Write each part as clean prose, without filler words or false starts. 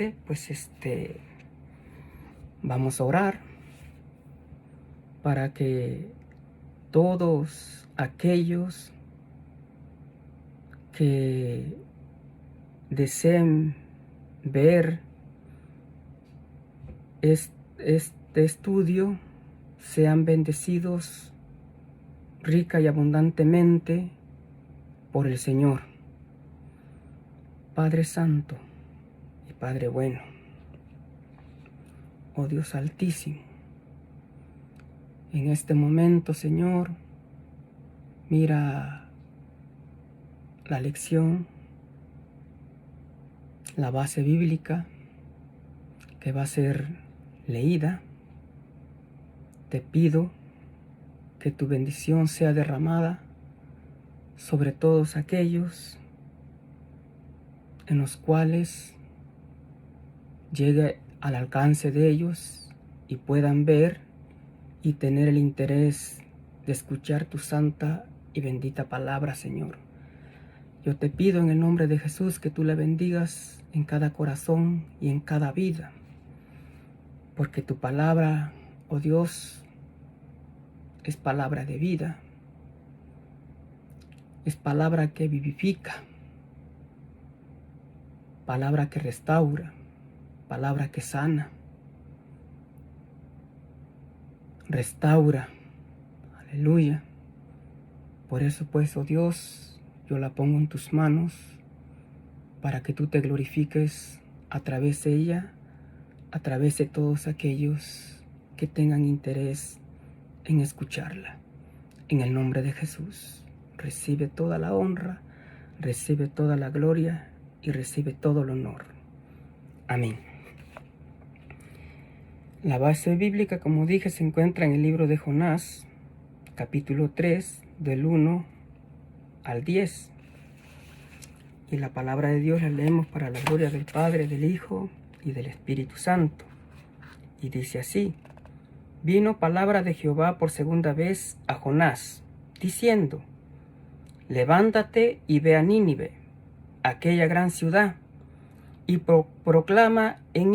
parece, pues vamos a orar para que todos aquellos que deseen ver este estudio sean bendecidos rica y abundantemente por el Señor. Padre Santo y Padre bueno, oh Dios Altísimo, en este momento, Señor, mira la lección, la base bíblica que va a ser leída. Te pido que tu bendición sea derramada sobre todos aquellos en los cuales llegue al alcance de ellos y puedan ver y tener el interés de escuchar tu santa y bendita palabra, Señor. Yo te pido en el nombre de Jesús que tú la bendigas en cada corazón y en cada vida, porque tu palabra, oh Dios, es palabra de vida, es palabra que vivifica, palabra que restaura, palabra que sana, restaura. Aleluya. Por eso pues, oh Dios, yo la pongo en tus manos para que tú te glorifiques a través de ella, a través de todos aquellos que tengan interés en escucharla. En el nombre de Jesús, recibe toda la honra, recibe toda la gloria y recibe todo el honor. Amén. La base bíblica, como dije, se encuentra en el libro de Jonás, capítulo 3, del 1 al 10. Y la palabra de Dios la leemos para la gloria del Padre, del Hijo y del Espíritu Santo. Y dice así: vino palabra de Jehová por segunda vez a Jonás, diciendo: levántate y ve a Nínive, aquella gran ciudad, y proclama en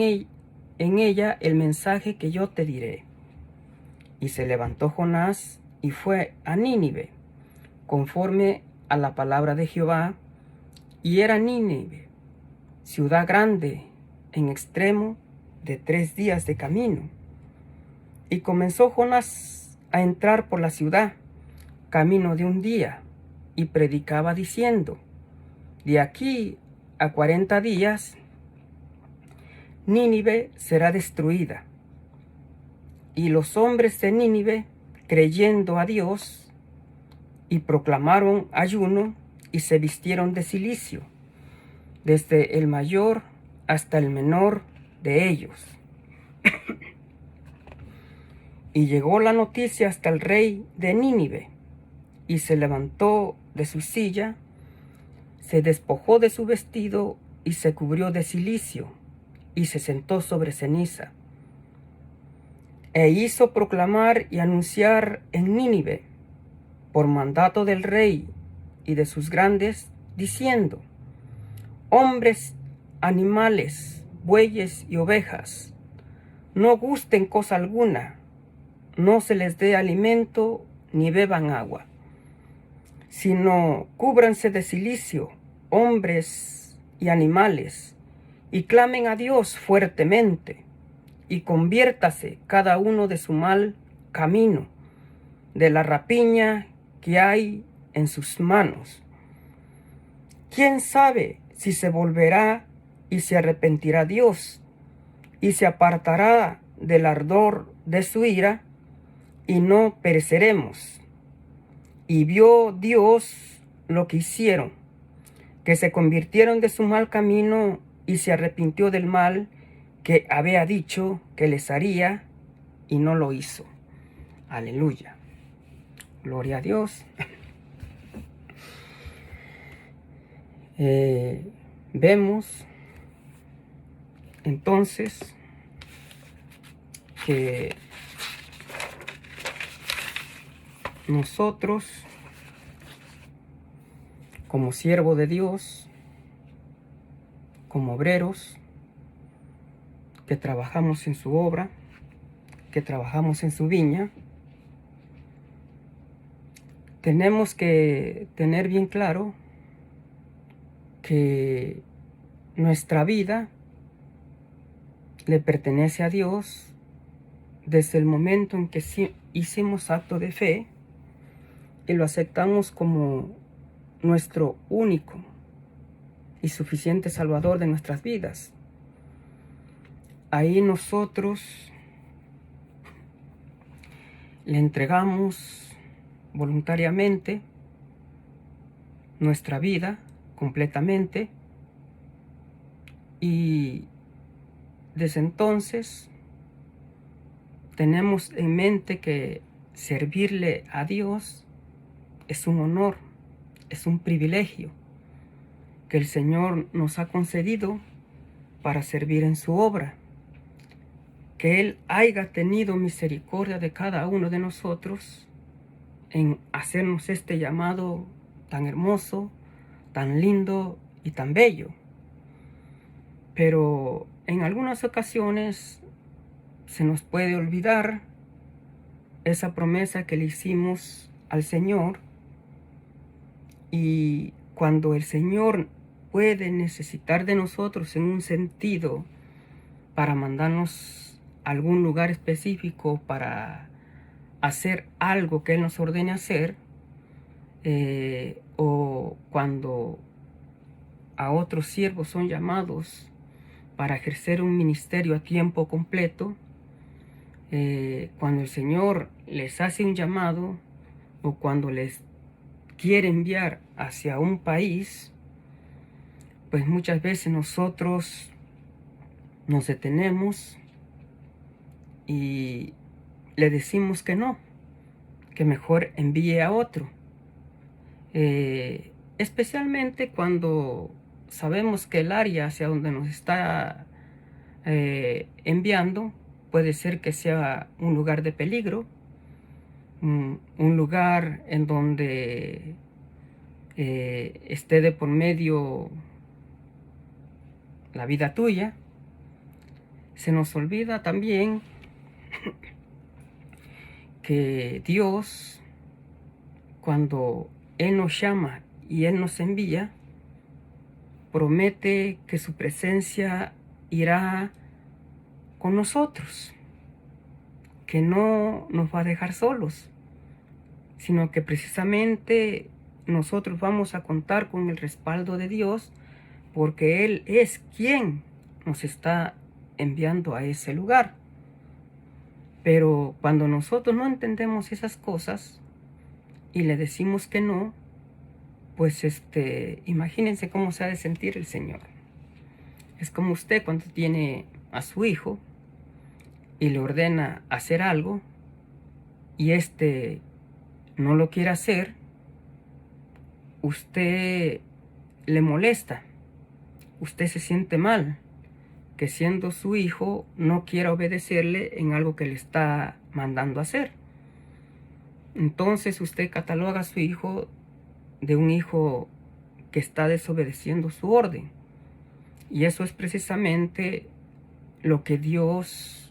ella el mensaje que yo te diré. Y se levantó Jonás y fue a Nínive, conforme a la palabra de Jehová, y era Nínive, ciudad grande en extremo de 3 días de camino. Y comenzó Jonás a entrar por la ciudad, camino de 1 día, y predicaba diciendo: de aquí a 40 días, Nínive será destruida. Y los hombres de Nínive, creyendo a Dios, y proclamaron ayuno, y se vistieron de cilicio, desde el mayor hasta el menor de ellos. Y llegó la noticia hasta el rey de Nínive, y se levantó de su silla, se despojó de su vestido, y se cubrió de cilicio, y se sentó sobre ceniza. E hizo proclamar y anunciar en Nínive, por mandato del rey y de sus grandes, diciendo: hombres, animales, bueyes y ovejas, no gusten cosa alguna, no se les dé alimento ni beban agua, sino cúbranse de cilicio, hombres y animales, y clamen a Dios fuertemente, y conviértase cada uno de su mal camino, de la rapiña que hay en sus manos. ¿Quién sabe si se volverá y se arrepentirá Dios, y se apartará del ardor de su ira, y no pereceremos? Y vio Dios lo que hicieron, que se convirtieron de su mal camino, y se arrepintió del mal que había dicho que les haría, y no lo hizo. Aleluya. Gloria a Dios. Vemos entonces que nosotros, como siervo de Dios, como obreros, que trabajamos en su obra, que trabajamos en su viña, tenemos que tener bien claro que nuestra vida le pertenece a Dios desde el momento en que hicimos acto de fe y lo aceptamos como nuestro único y suficiente Salvador de nuestras vidas. Ahí nosotros le entregamos voluntariamente nuestra vida completamente, y desde entonces tenemos en mente que servirle a Dios es un honor, es un privilegio que el Señor nos ha concedido para servir en su obra. Que Él haya tenido misericordia de cada uno de nosotros en hacernos este llamado tan hermoso, tan lindo y tan bello. Pero en algunas ocasiones se nos puede olvidar esa promesa que le hicimos al Señor, y cuando el Señor puede necesitar de nosotros en un sentido para mandarnos a algún lugar específico para hacer algo que Él nos ordene hacer, o cuando a otros siervos son llamados para ejercer un ministerio a tiempo completo, cuando el Señor les hace un llamado o cuando les quiere enviar hacia un país, pues muchas veces nosotros nos detenemos y le decimos que no, que mejor envíe a otro. Especialmente cuando sabemos que el área hacia donde nos está enviando puede ser que sea un lugar de peligro, un lugar en donde esté de por medio la vida tuya. Se nos olvida también que Dios, cuando Él nos llama y Él nos envía, promete que su presencia irá con nosotros, que no nos va a dejar solos, sino que precisamente nosotros vamos a contar con el respaldo de Dios, porque Él es quien nos está enviando a ese lugar. Pero cuando nosotros no entendemos esas cosas y le decimos que no, pues imagínense cómo se ha de sentir el Señor. Es como usted cuando tiene a su hijo y le ordena hacer algo y no lo quiere hacer, usted le molesta, usted se siente mal, que siendo su hijo no quiera obedecerle en algo que le está mandando hacer. Entonces usted cataloga a su hijo de un hijo que está desobedeciendo su orden. Y eso es precisamente lo que Dios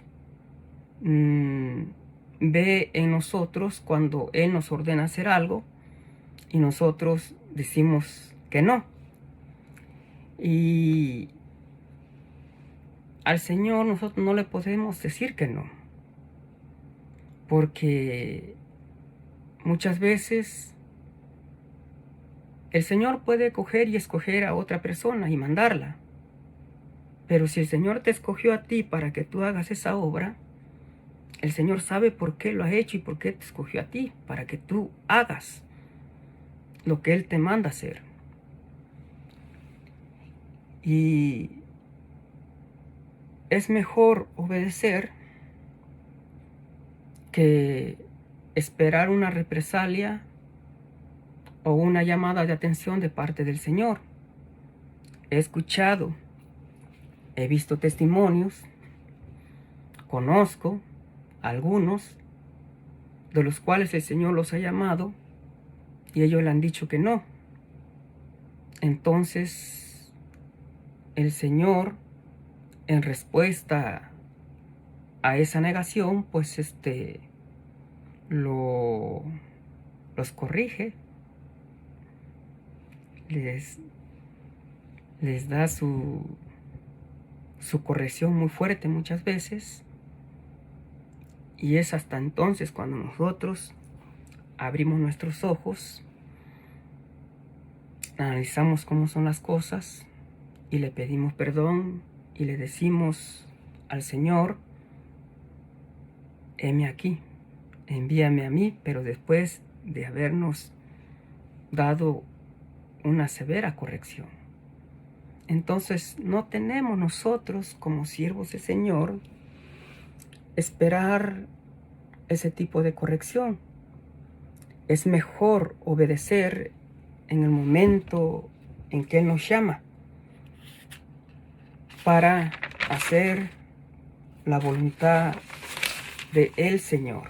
ve en nosotros cuando Él nos ordena hacer algo y nosotros decimos que no. Y al Señor nosotros no le podemos decir que no, porque muchas veces el Señor puede coger y escoger a otra persona y mandarla. Pero si el Señor te escogió a ti para que tú hagas esa obra, el Señor sabe por qué lo ha hecho y por qué te escogió a ti, para que tú hagas lo que Él te manda hacer. Y es mejor obedecer que esperar una represalia o una llamada de atención de parte del Señor. He escuchado, he visto testimonios, conozco algunos de los cuales el Señor los ha llamado y ellos le han dicho que no. Entonces el Señor en respuesta a esa negación, pues los corrige, les da su corrección muy fuerte muchas veces, y es hasta entonces cuando nosotros abrimos nuestros ojos, analizamos cómo son las cosas y le pedimos perdón y le decimos al Señor: heme aquí, envíame a mí, pero después de habernos dado una severa corrección. Entonces no tenemos nosotros como siervos del Señor esperar ese tipo de corrección. Es mejor obedecer en el momento en que Él nos llama para hacer la voluntad de el Señor.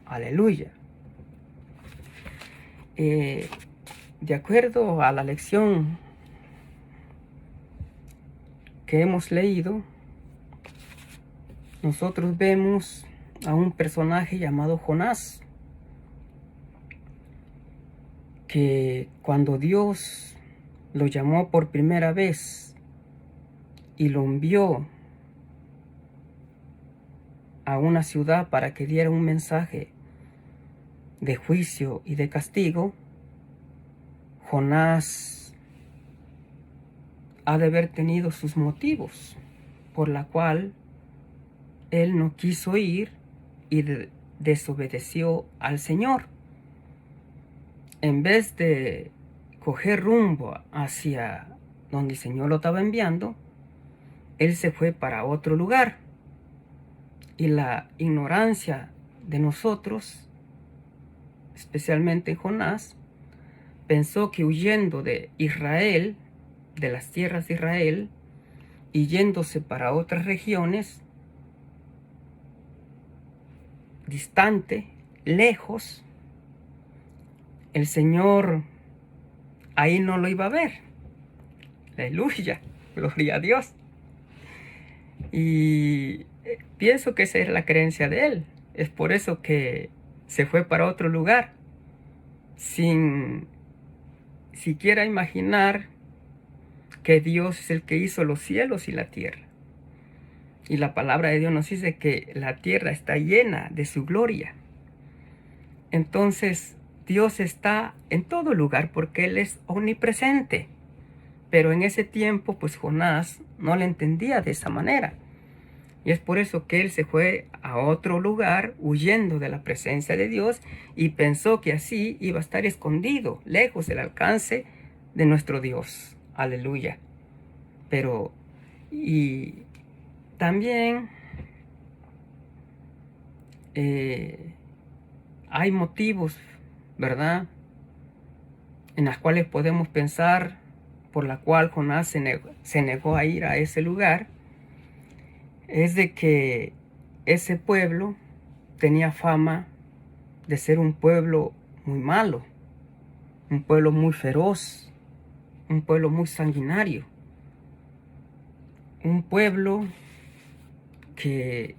Aleluya. De acuerdo a la lección que hemos leído, nosotros vemos a un personaje llamado Jonás, que cuando Dios lo llamó por primera vez y lo envió a una ciudad para que diera un mensaje de juicio y de castigo, Jonás ha de haber tenido sus motivos por la cual él no quiso ir y desobedeció al Señor. En vez de coger rumbo hacia donde el Señor lo estaba enviando, él se fue para otro lugar. Y la ignorancia de nosotros, especialmente Jonás, pensó que huyendo de Israel, de las tierras de Israel, y yéndose para otras regiones, distante, lejos, el Señor ahí no lo iba a ver. Aleluya, gloria a Dios. Y pienso que esa es la creencia de él. Es por eso que se fue para otro lugar, sin siquiera imaginar que Dios es el que hizo los cielos y la tierra. Y la palabra de Dios nos dice que la tierra está llena de su gloria. Entonces, Dios está en todo lugar porque Él es omnipresente. Pero en ese tiempo, pues Jonás no le entendía de esa manera. Y es por eso que él se fue a otro lugar huyendo de la presencia de Dios y pensó que así iba a estar escondido, lejos del alcance de nuestro Dios. Aleluya. Pero, y también hay motivos, ¿verdad?, en las cuales podemos pensar por la cual Jonás se negó a ir a ese lugar. Es de que ese pueblo tenía fama de ser un pueblo muy malo, un pueblo muy feroz, un pueblo muy sanguinario, un pueblo que,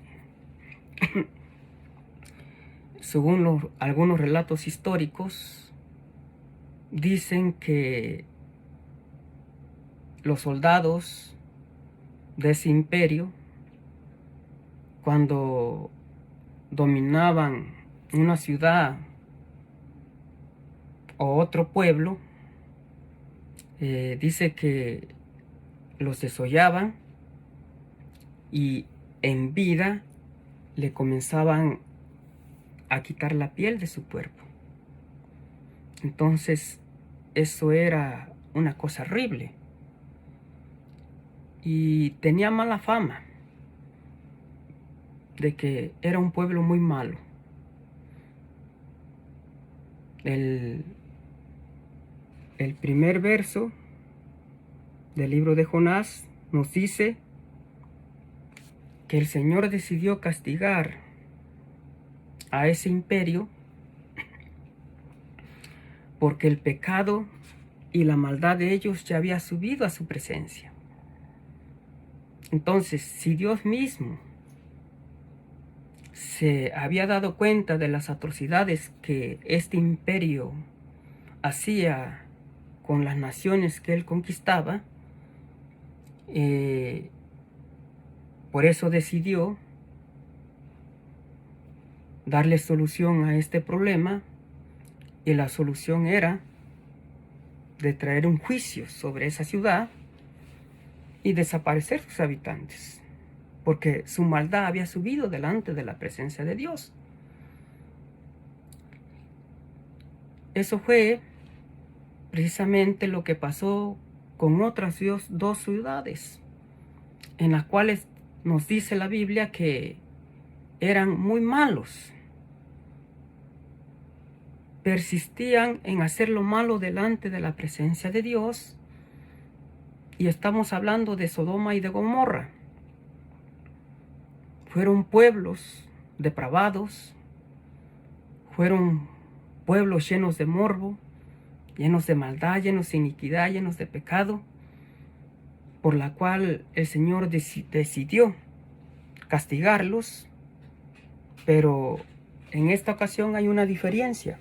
según algunos relatos históricos, dicen que los soldados de ese imperio, cuando dominaban una ciudad o otro pueblo, dice que los desollaban y en vida le comenzaban a quitar la piel de su cuerpo. Entonces, eso era una cosa horrible y tenía mala fama de que era un pueblo muy malo. El primer verso del libro de Jonás nos dice que el Señor decidió castigar a ese imperio porque el pecado y la maldad de ellos ya había subido a su presencia. Entonces, si Dios mismo se había dado cuenta de las atrocidades que este imperio hacía con las naciones que él conquistaba, por eso decidió darle solución a este problema, y la solución era de traer un juicio sobre esa ciudad y desaparecer sus habitantes, porque su maldad había subido delante de la presencia de Dios. Eso fue precisamente lo que pasó con otras dos ciudades, en las cuales nos dice la Biblia que eran muy malos. Persistían en hacer lo malo delante de la presencia de Dios, y estamos hablando de Sodoma y de Gomorra. Fueron pueblos depravados, fueron pueblos llenos de morbo, llenos de maldad, llenos de iniquidad, llenos de pecado, por la cual el Señor decidió castigarlos. Pero en esta ocasión hay una diferencia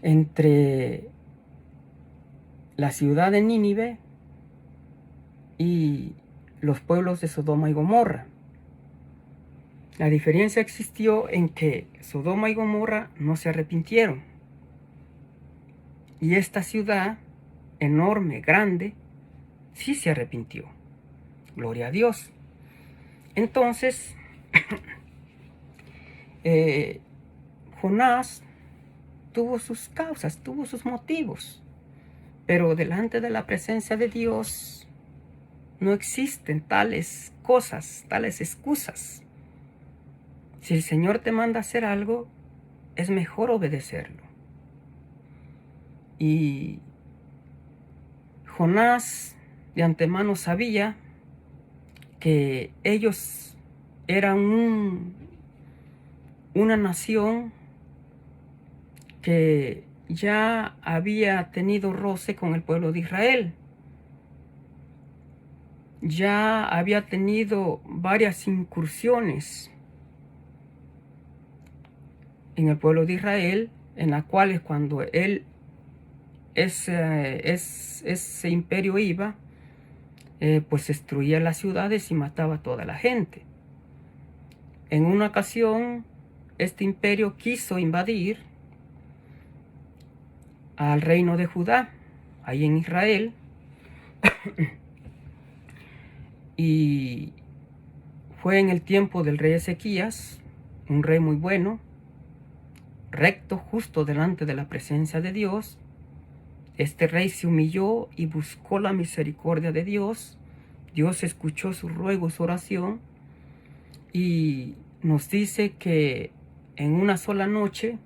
entre la ciudad de Nínive y los pueblos de Sodoma y Gomorra. La diferencia existió en que Sodoma y Gomorra no se arrepintieron, y esta ciudad enorme, grande, sí se arrepintió. Gloria a Dios. Entonces, Jonás tuvo sus causas, tuvo sus motivos, pero delante de la presencia de Dios no existen tales cosas, tales excusas. Si el Señor te manda a hacer algo, es mejor obedecerlo. Y Jonás de antemano sabía que ellos eran una nación que ya había tenido roce con el pueblo de Israel. Ya había tenido varias incursiones en el pueblo de Israel, en las cuales cuando ese imperio iba, pues destruía las ciudades y mataba a toda la gente. En una ocasión, este imperio quiso invadir al reino de Judá, ahí en Israel, y fue en el tiempo del rey Ezequías, un rey muy bueno, recto, justo delante de la presencia de Dios. Este rey se humilló y buscó la misericordia de Dios. Dios escuchó su ruego, su oración, y nos dice que en una sola noche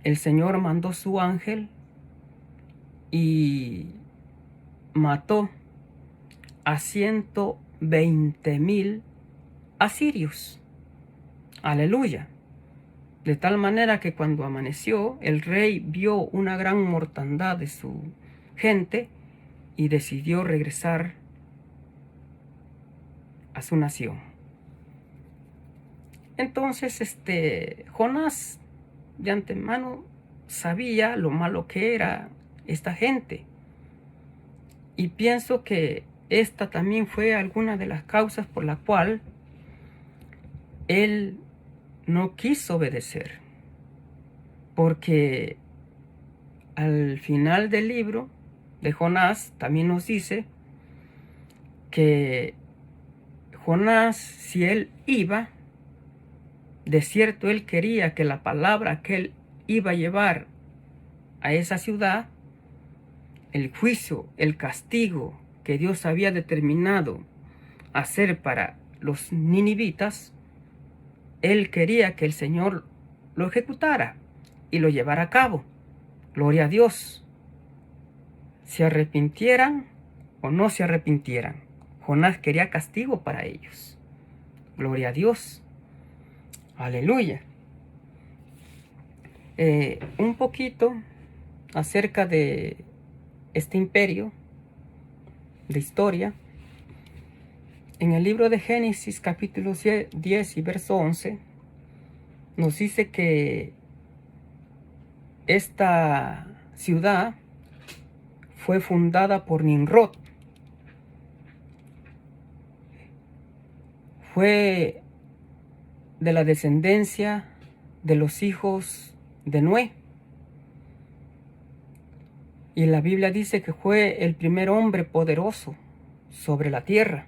el Señor mandó su ángel y mató a 120,000 asirios. Aleluya. De tal manera que cuando amaneció, el rey vio una gran mortandad de su gente y decidió regresar a su nación. Entonces, Jonás de antemano sabía lo malo que era esta gente. Y pienso que esta también fue alguna de las causas por la cual él no quiso obedecer. Porque al final del libro de Jonás también nos dice que Jonás, si él iba, de cierto él quería que la palabra que él iba a llevar a esa ciudad, el juicio, el castigo que Dios había determinado hacer para los ninivitas, él quería que el Señor lo ejecutara y lo llevara a cabo. Gloria a Dios. Se arrepintieran o no se arrepintieran, Jonás quería castigo para ellos. Gloria a Dios. Aleluya. Un poquito acerca de este imperio de historia. En el libro de Génesis capítulo 10 y verso 11 nos dice que esta ciudad fue fundada por Nimrod. Fue de la descendencia de los hijos de Noé. Y la Biblia dice que fue el primer hombre poderoso sobre la tierra.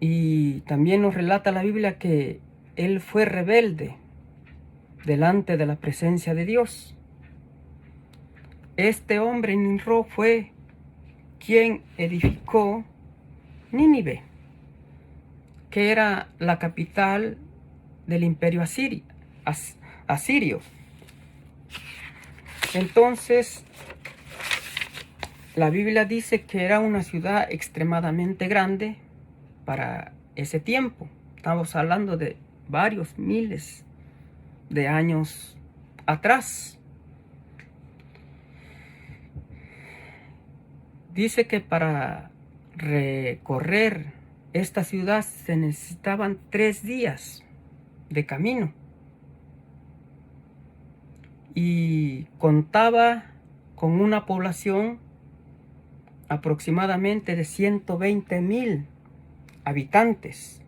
Y también nos relata la Biblia que él fue rebelde delante de la presencia de Dios. Este hombre Nimrod fue quien edificó Nínive, que era la capital del imperio asirio. Entonces, la Biblia dice que era una ciudad extremadamente grande para ese tiempo. Estamos hablando de varios miles de años atrás. Dice que para recorrer esta ciudad se necesitaban 3 días de camino. Y contaba con una población aproximadamente de 120,000 habitantes.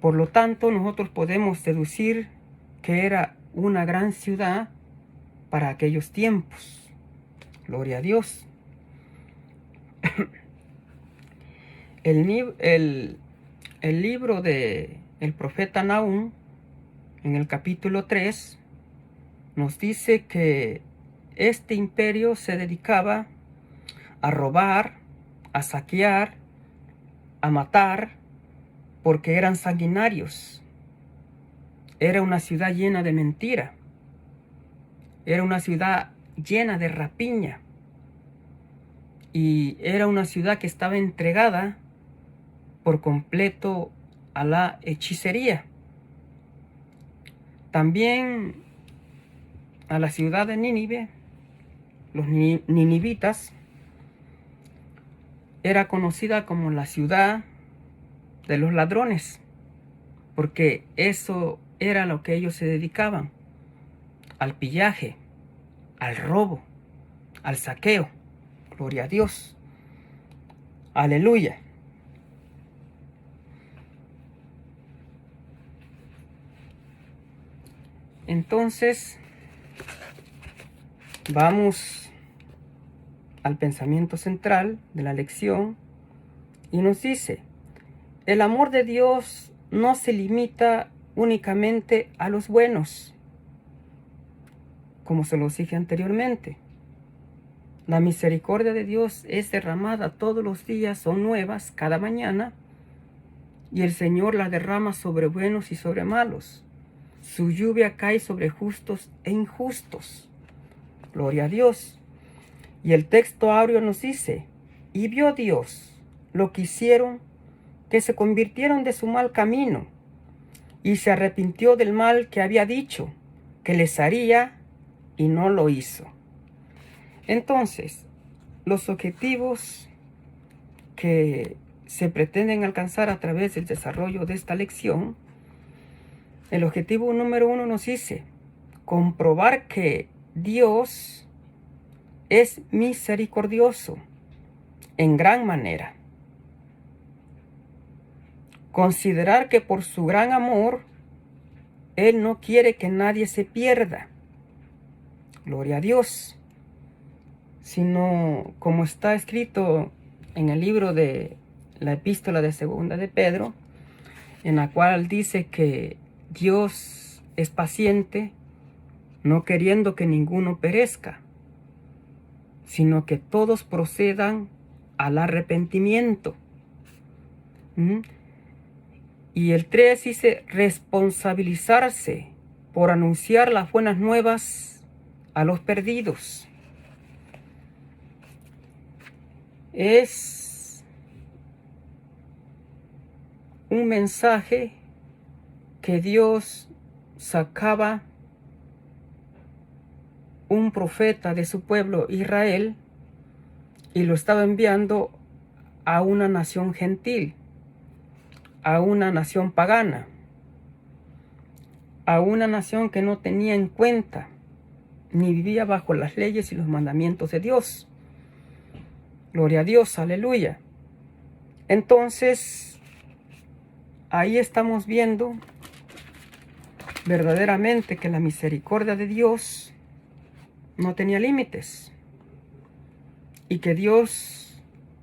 Por lo tanto, nosotros podemos deducir que era una gran ciudad para aquellos tiempos. Gloria a Dios. El libro de el profeta Nahum, en el capítulo 3, nos dice que este imperio se dedicaba a robar, a saquear, a matar, porque eran sanguinarios. Era una ciudad llena de mentira. Era una ciudad llena de rapiña. Y era una ciudad que estaba entregada por completo a la hechicería. También a la ciudad de Nínive, los ninivitas, era conocida como la ciudad de los ladrones, porque eso era lo que ellos se dedicaban: al pillaje, al robo, al saqueo. Gloria a Dios. Aleluya. Entonces, vamos al pensamiento central de la lección y nos dice: el amor de Dios no se limita únicamente a los buenos, como se los dije anteriormente. La misericordia de Dios es derramada todos los días, son nuevas cada mañana, y el Señor la derrama sobre buenos y sobre malos. Su lluvia cae sobre justos e injustos. Gloria a Dios. Y el texto áureo nos dice: y vio Dios lo que hicieron, que se convirtieron de su mal camino, y se arrepintió del mal que había dicho que les haría, y no lo hizo. Entonces, los objetivos que se pretenden alcanzar a través del desarrollo de esta lección, el objetivo número 1 nos dice: comprobar que Dios es misericordioso en gran manera. Considerar que por su gran amor, Él no quiere que nadie se pierda. Gloria a Dios. Sino, como está escrito en el libro de la epístola de segunda de Pedro, en la cual dice que Dios es paciente, no queriendo que ninguno perezca, sino que todos procedan al arrepentimiento. Y el 3 dice: responsabilizarse por anunciar las buenas nuevas a los perdidos. Es un mensaje que Dios sacaba un profeta de su pueblo Israel, y lo estaba enviando a una nación gentil, a una nación pagana, a una nación que no tenía en cuenta ni vivía bajo las leyes y los mandamientos de Dios. Gloria a Dios, aleluya. Entonces, ahí estamos viendo verdaderamente que la misericordia de Dios no tenía límites y que Dios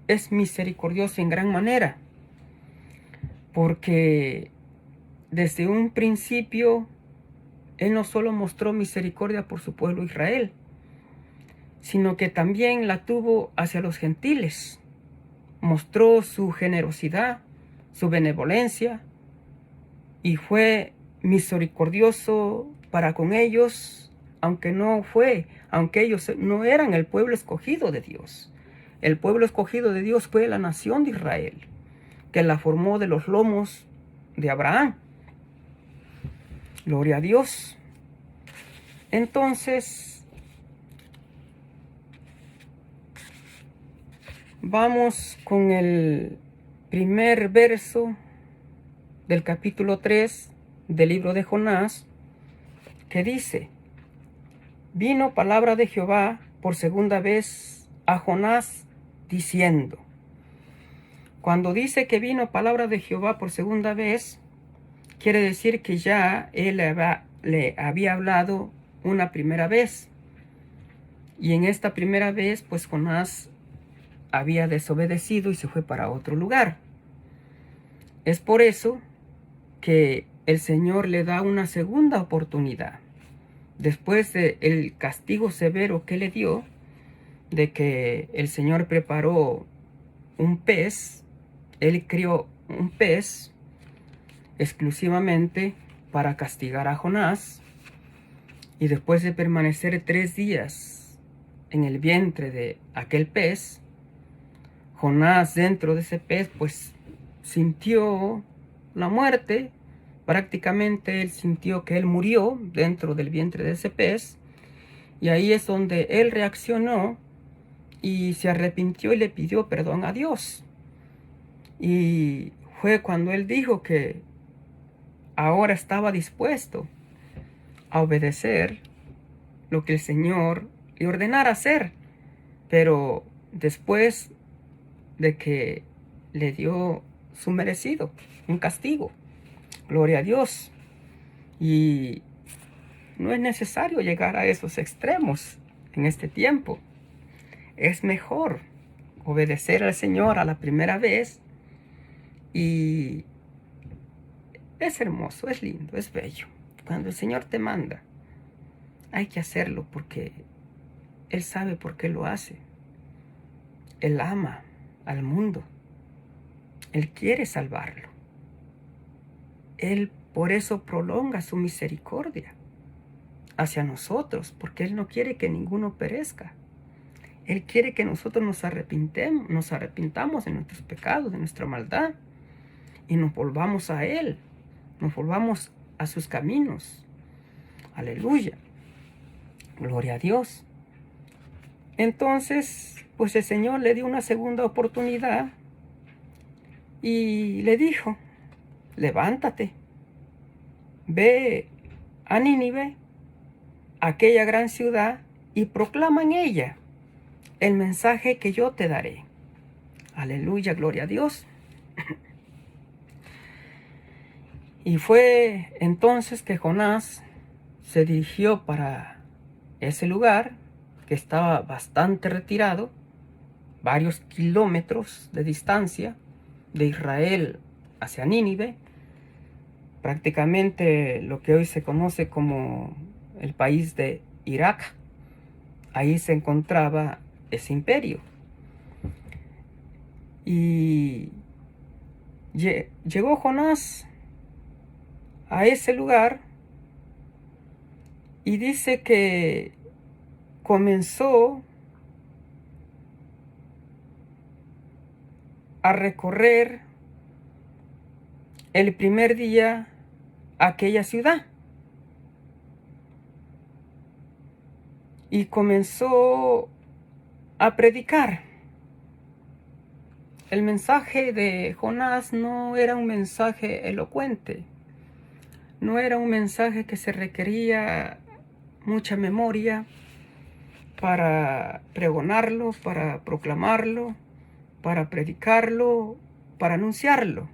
es misericordioso en gran manera, porque desde un principio Él no solo mostró misericordia por su pueblo Israel, sino que también la tuvo hacia los gentiles. Mostró su generosidad, su benevolencia, y fue misericordioso para con ellos, aunque ellos no eran el pueblo escogido de Dios. El pueblo escogido de Dios fue la nación de Israel, que la formó de los lomos de Abraham. Gloria a Dios. Entonces, vamos con el primer verso del capítulo 3 del libro de Jonás, que dice: vino palabra de Jehová por segunda vez a Jonás, diciendo. Cuando dice que vino palabra de Jehová por segunda vez, quiere decir que ya él le había hablado una primera vez. Y en esta primera vez, pues Jonás había desobedecido y se fue para otro lugar. Es por eso que el Señor le da una segunda oportunidad. Después del castigo severo que le dio, de que el Señor preparó un pez, Él crió un pez exclusivamente para castigar a Jonás, y después de permanecer 3 días en el vientre de aquel pez, Jonás dentro de ese pez pues sintió la muerte. Prácticamente él sintió que él murió dentro del vientre de ese pez, y ahí es donde él reaccionó y se arrepintió y le pidió perdón a Dios. Y fue cuando él dijo que ahora estaba dispuesto a obedecer lo que el Señor le ordenara hacer, pero después de que le dio su merecido, un castigo. Gloria a Dios. Y no es necesario llegar a esos extremos en este tiempo. Es mejor obedecer al Señor a la primera vez, y es hermoso, es lindo, es bello. Cuando el Señor te manda, hay que hacerlo porque Él sabe por qué lo hace. Él ama al mundo. Él quiere salvarlo. Él por eso prolonga su misericordia hacia nosotros, porque Él no quiere que ninguno perezca. Él quiere que nosotros nos arrepintamos de nuestros pecados, de nuestra maldad, y nos volvamos a Él, nos volvamos a sus caminos. Aleluya. Gloria a Dios. Entonces, pues el Señor le dio una segunda oportunidad y le dijo: levántate, ve a Nínive, aquella gran ciudad, y proclama en ella el mensaje que yo te daré. Aleluya, gloria a Dios. Y fue entonces que Jonás se dirigió para ese lugar, que estaba bastante retirado, varios kilómetros de distancia de Israel hacia Nínive, prácticamente lo que hoy se conoce como el país de Irak. Ahí se encontraba ese imperio. Y llegó Jonás a ese lugar, y dice que comenzó a recorrer el primer día aquella ciudad, y comenzó a predicar. el mensaje de Jonás no era un mensaje elocuente, no era un mensaje que se requería mucha memoria para pregonarlo, para proclamarlo, para predicarlo, para anunciarlo,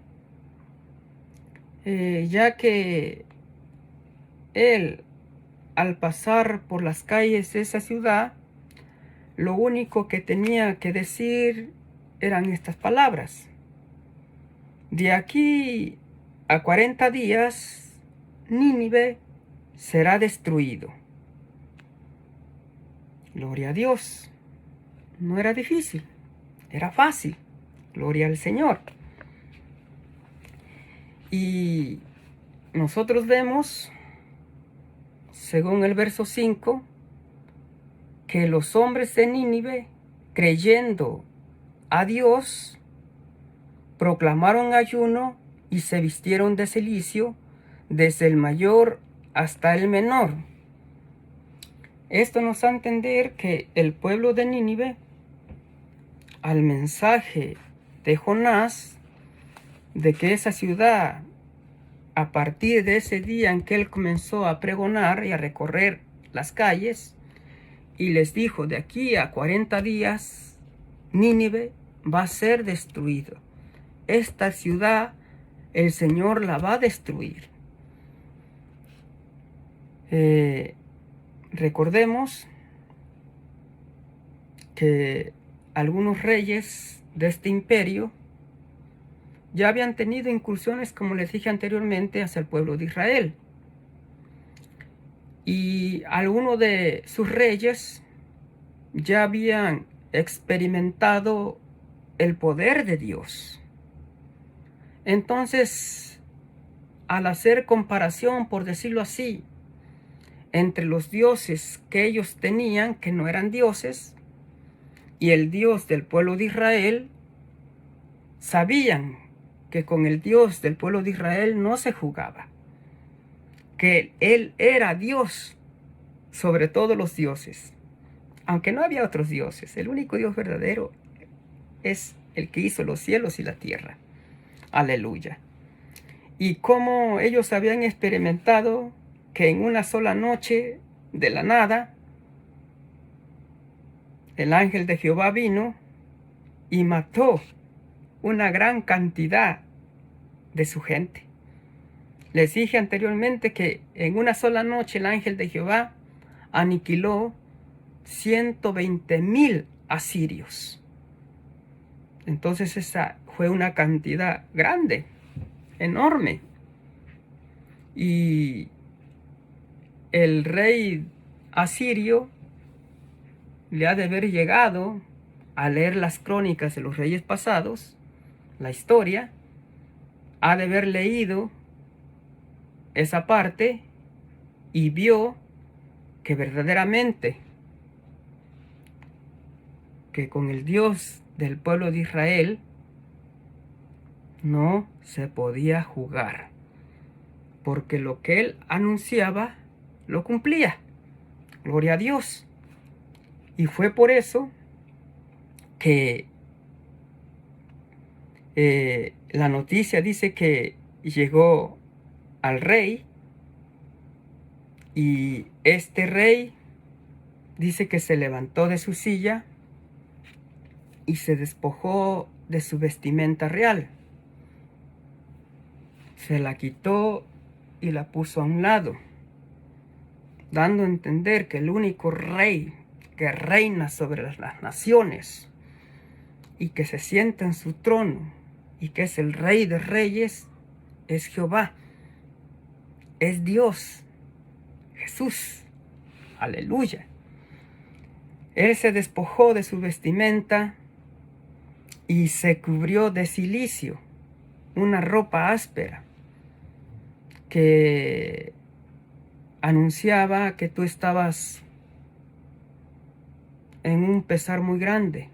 ya que él, al pasar por las calles de esa ciudad, lo único que tenía que decir eran estas palabras: de aquí a 40 días, Nínive será destruido. Gloria a Dios. No era difícil, era fácil. Gloria al Señor. Y nosotros vemos, según el verso 5, que los hombres de Nínive, creyendo a Dios, proclamaron ayuno y se vistieron de cilicio, desde el mayor hasta el menor. Esto nos da a entender que el pueblo de Nínive, al mensaje de Jonás, de que esa ciudad, a partir de ese día en que él comenzó a pregonar y a recorrer las calles, y les dijo: de aquí a 40 días, Nínive va a ser destruido. Esta ciudad, el Señor la va a destruir. Recordemos que algunos reyes de este imperio ya habían tenido incursiones, como les dije anteriormente, hacia el pueblo de Israel. Y algunos de sus reyes ya habían experimentado el poder de Dios. Entonces, al hacer comparación, por decirlo así, entre los dioses que ellos tenían, que no eran dioses, y el Dios del pueblo de Israel, sabían que con el Dios del pueblo de Israel no se jugaba, que Él era Dios sobre todos los dioses, aunque no había otros dioses. El único Dios verdadero es el que hizo los cielos y la tierra. Aleluya. Y como ellos habían experimentado que en una sola noche, de la nada, el ángel de Jehová vino y mató una gran cantidad de su gente. Les dije anteriormente que en una sola noche el ángel de Jehová aniquiló 120,000 asirios. Entonces esa fue una cantidad grande, enorme. Y el rey asirio le ha de haber llegado a leer las crónicas de los reyes pasados, la historia, ha de haber leído esa parte y vio que verdaderamente que con el Dios del pueblo de Israel no se podía jugar, porque lo que él anunciaba lo cumplía. Gloria a Dios. Y fue por eso que la noticia dice que llegó al rey, y este rey dice que se levantó de su silla y se despojó de su vestimenta real. Se la quitó y la puso a un lado, dando a entender que el único rey que reina sobre las naciones y que se sienta en su trono y que es el Rey de Reyes es Jehová, es Dios, Jesús. Aleluya. Él se despojó de su vestimenta y se cubrió de cilicio, una ropa áspera que anunciaba que tú estabas en un pesar muy grande.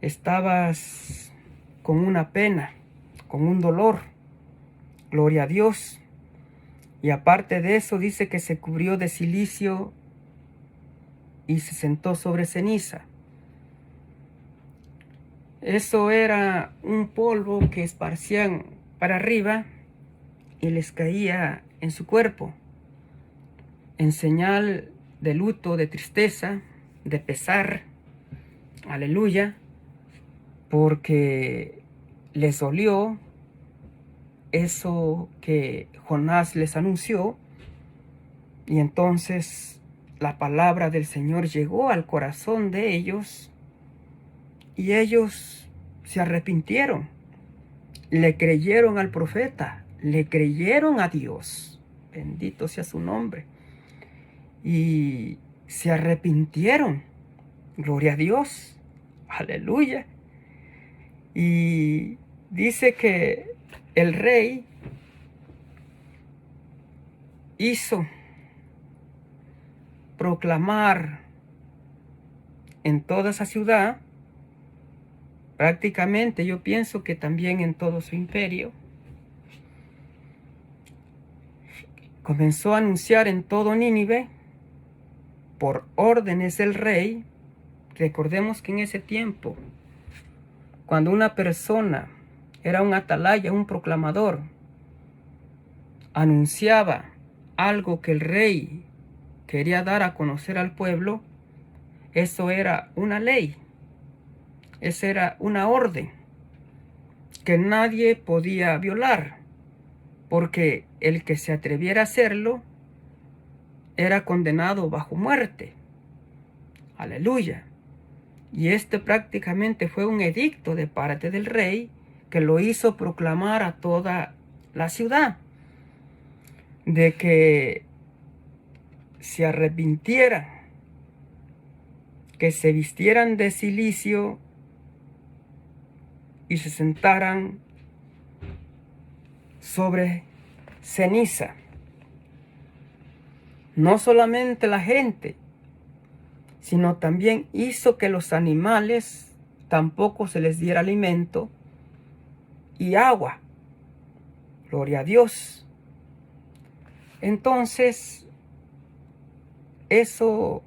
Estabas con una pena, con un dolor. Gloria a Dios. Y aparte de eso dice que se cubrió de cilicio y se sentó sobre ceniza. Eso era un polvo que esparcían para arriba y les caía en su cuerpo, en señal de luto, de tristeza, de pesar, aleluya, porque les dolió eso que Jonás les anunció, y entonces la palabra del Señor llegó al corazón de ellos, y ellos se arrepintieron, le creyeron al profeta, le creyeron a Dios, bendito sea su nombre, y se arrepintieron, gloria a Dios, aleluya. Y dice que el rey hizo proclamar en toda esa ciudad, prácticamente yo pienso que también en todo su imperio, comenzó a anunciar en todo Nínive, por órdenes del rey. Recordemos que en ese tiempo, cuando una persona era un atalaya, un proclamador, anunciaba algo que el rey quería dar a conocer al pueblo, eso era una ley, esa era una orden que nadie podía violar, porque el que se atreviera a hacerlo era condenado bajo muerte. Aleluya. Y este prácticamente fue un edicto de parte del rey que lo hizo proclamar a toda la ciudad, de que se arrepintieran, que se vistieran de cilicio y se sentaran sobre ceniza. No solamente la gente, sino también hizo que los animales tampoco se les diera alimento y agua. Gloria a Dios. Entonces, eso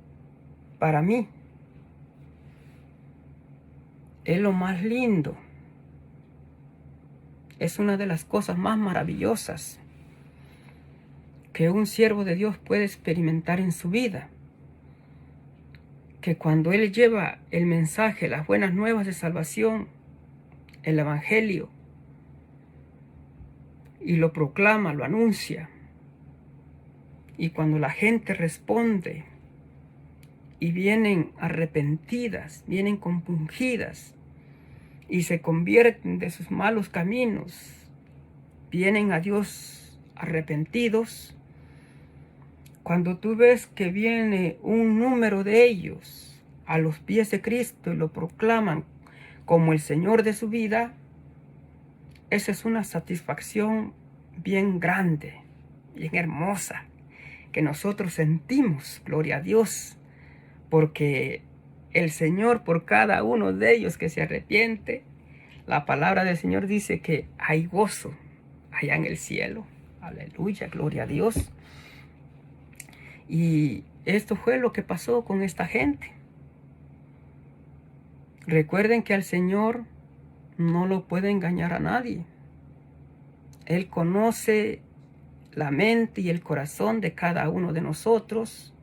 para mí es lo más lindo. Es una de las cosas más maravillosas que un siervo de Dios puede experimentar en su vida. Que cuando él lleva el mensaje, las buenas nuevas de salvación, el evangelio, y lo proclama, lo anuncia, y cuando la gente responde y vienen arrepentidas, vienen compungidas y se convierten de sus malos caminos, vienen a Dios arrepentidos, cuando tú ves que viene un número de ellos a los pies de Cristo y lo proclaman como el Señor de su vida, esa es una satisfacción bien grande, bien hermosa, que nosotros sentimos, gloria a Dios, porque el Señor por cada uno de ellos que se arrepiente, la palabra del Señor dice que hay gozo allá en el cielo. Aleluya, gloria a Dios. Y esto fue lo que pasó con esta gente. Recuerden que al Señor no lo puede engañar a nadie. Él conoce la mente y el corazón de cada uno de nosotros.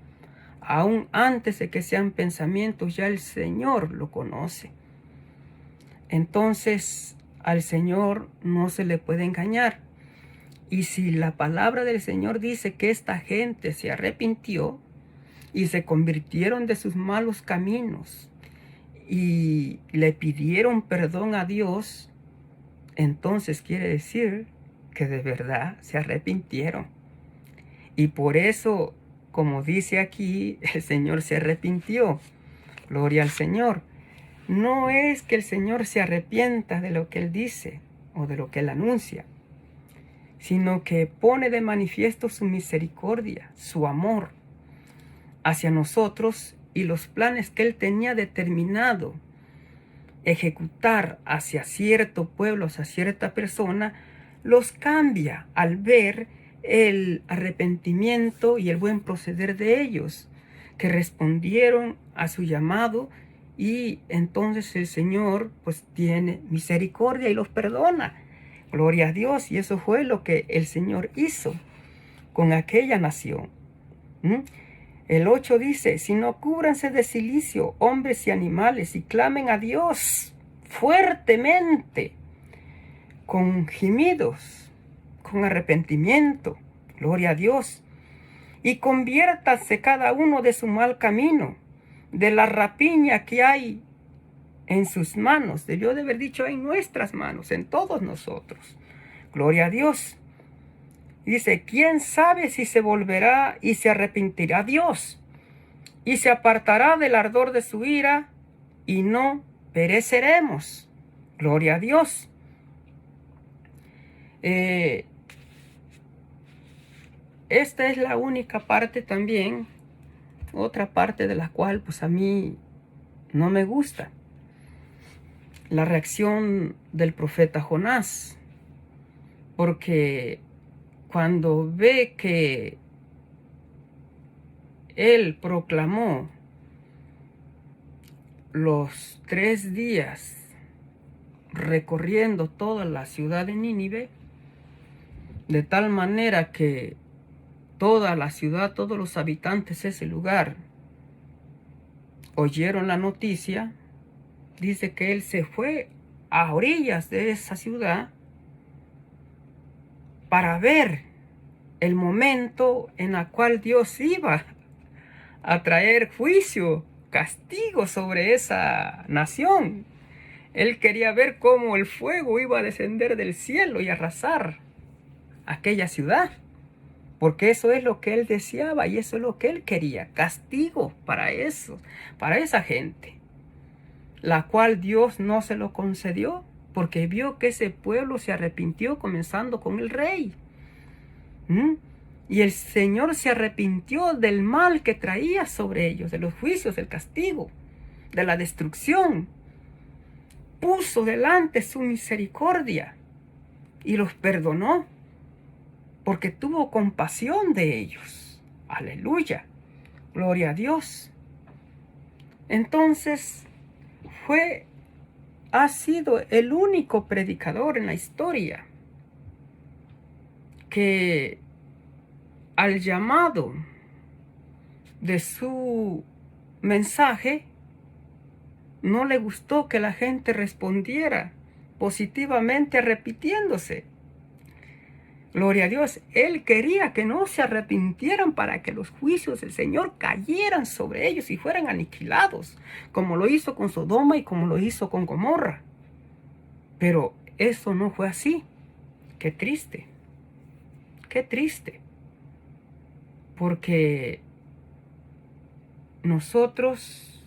Aún antes de que sean pensamientos, ya el Señor lo conoce. Entonces, al Señor no se le puede engañar. Y si la palabra del Señor dice que esta gente se arrepintió y se convirtieron de sus malos caminos y le pidieron perdón a Dios, entonces quiere decir que de verdad se arrepintieron. Y por eso, como dice aquí, el Señor se arrepintió. Gloria al Señor. No es que el Señor se arrepienta de lo que Él dice o de lo que Él anuncia, sino que pone de manifiesto su misericordia, su amor hacia nosotros y los planes que Él tenía determinado ejecutar hacia cierto pueblo, hacia cierta persona, los cambia al ver el arrepentimiento y el buen proceder de ellos, que respondieron a su llamado Y entonces el Señor pues tiene misericordia y los perdona. Gloria a Dios. Y eso fue lo que el Señor hizo con aquella nación. El 8 dice, sino cúbranse de cilicio, hombres y animales, y clamen a Dios fuertemente, con gemidos, con arrepentimiento. Gloria a Dios. Y conviértase cada uno de su mal camino, de la rapiña que hay en sus manos. Debió de haber dicho en nuestras manos, en todos nosotros. Gloria a Dios. Dice, ¿quién sabe si se volverá y se arrepentirá Dios? Y se apartará del ardor de su ira y no pereceremos. Gloria a Dios. Esta es la única parte también, otra parte de la cual pues a mí no me gusta. La reacción del profeta Jonás. Porque cuando ve que él proclamó los 3 días recorriendo toda la ciudad de Nínive, de tal manera que toda la ciudad, todos los habitantes de ese lugar oyeron la noticia, dice que él se fue a orillas de esa ciudad para ver el momento en el cual Dios iba a traer juicio, castigo sobre esa nación. Él quería ver cómo el fuego iba a descender del cielo y arrasar aquella ciudad, porque eso es lo que él deseaba y eso es lo que él quería, castigo para eso, para esa gente, la cual Dios no se lo concedió, porque vio que ese pueblo se arrepintió, comenzando con el rey. Y el Señor se arrepintió del mal que traía sobre ellos, de los juicios, del castigo, de la destrucción. Puso delante su misericordia y los perdonó, porque tuvo compasión de ellos. Aleluya, gloria a Dios. Entonces ha sido el único predicador en la historia que al llamado de su mensaje no le gustó que la gente respondiera positivamente arrepintiéndose. Gloria a Dios, él quería que no se arrepintieran para que los juicios del Señor cayeran sobre ellos y fueran aniquilados, como lo hizo con Sodoma y como lo hizo con Gomorra. Pero eso no fue así. Qué triste, qué triste. Porque nosotros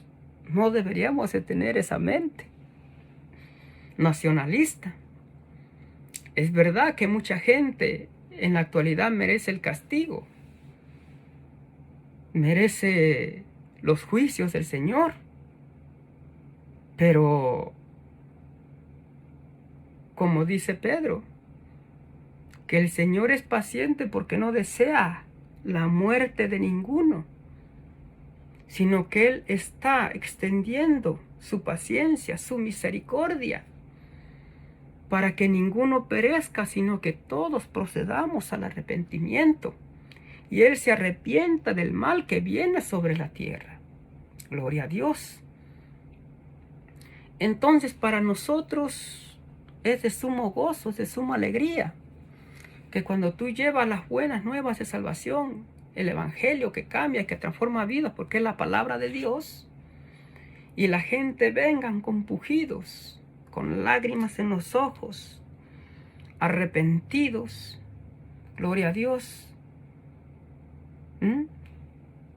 no deberíamos de tener esa mente nacionalista. Es verdad que mucha gente en la actualidad merece el castigo, merece los juicios del Señor, pero como dice Pedro, que el Señor es paciente porque no desea la muerte de ninguno, sino que Él está extendiendo su paciencia, su misericordia, para que ninguno perezca, sino que todos procedamos al arrepentimiento y Él se arrepienta del mal que viene sobre la tierra. Gloria a Dios. Entonces para nosotros es de sumo gozo, es de suma alegría, que cuando tú llevas las buenas nuevas de salvación, el evangelio que cambia, que transforma vidas, porque es la palabra de Dios, y la gente vengan compungidos, con lágrimas en los ojos, arrepentidos, gloria a Dios,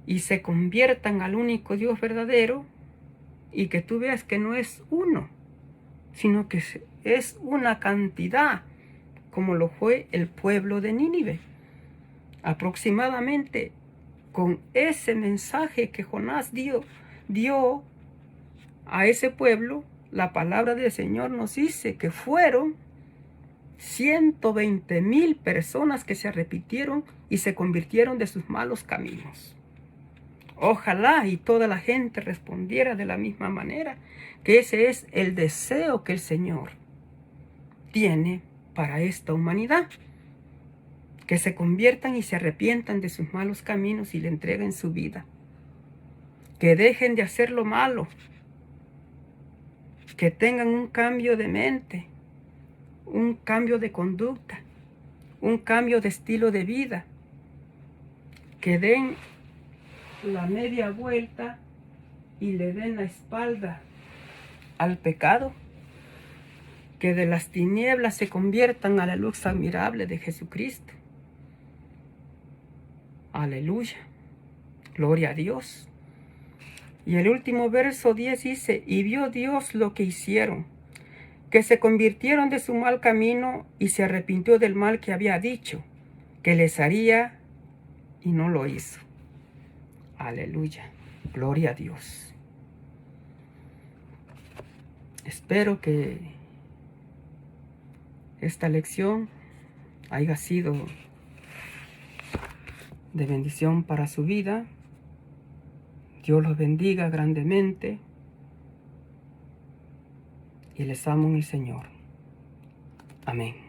y se conviertan al único Dios verdadero, y que tú veas que no es uno, sino que es una cantidad, como lo fue el pueblo de Nínive. Aproximadamente con ese mensaje que Jonás dio a ese pueblo, la palabra del Señor nos dice que fueron 120,000 personas que se arrepintieron y se convirtieron de sus malos caminos. Ojalá y toda la gente respondiera de la misma manera, que ese es el deseo que el Señor tiene para esta humanidad. Que se conviertan y se arrepientan de sus malos caminos y le entreguen su vida. Que dejen de hacer lo malo. Que tengan un cambio de mente, un cambio de conducta, un cambio de estilo de vida. Que den la media vuelta y le den la espalda al pecado. Que de las tinieblas se conviertan a la luz admirable de Jesucristo. Aleluya. Gloria a Dios. Y el último verso 10 dice, y vio Dios lo que hicieron, que se convirtieron de su mal camino y se arrepintió del mal que había dicho, que les haría y no lo hizo. Aleluya. Gloria a Dios. Espero que esta lección haya sido de bendición para su vida. Dios los bendiga grandemente y les amo en el Señor. Amén.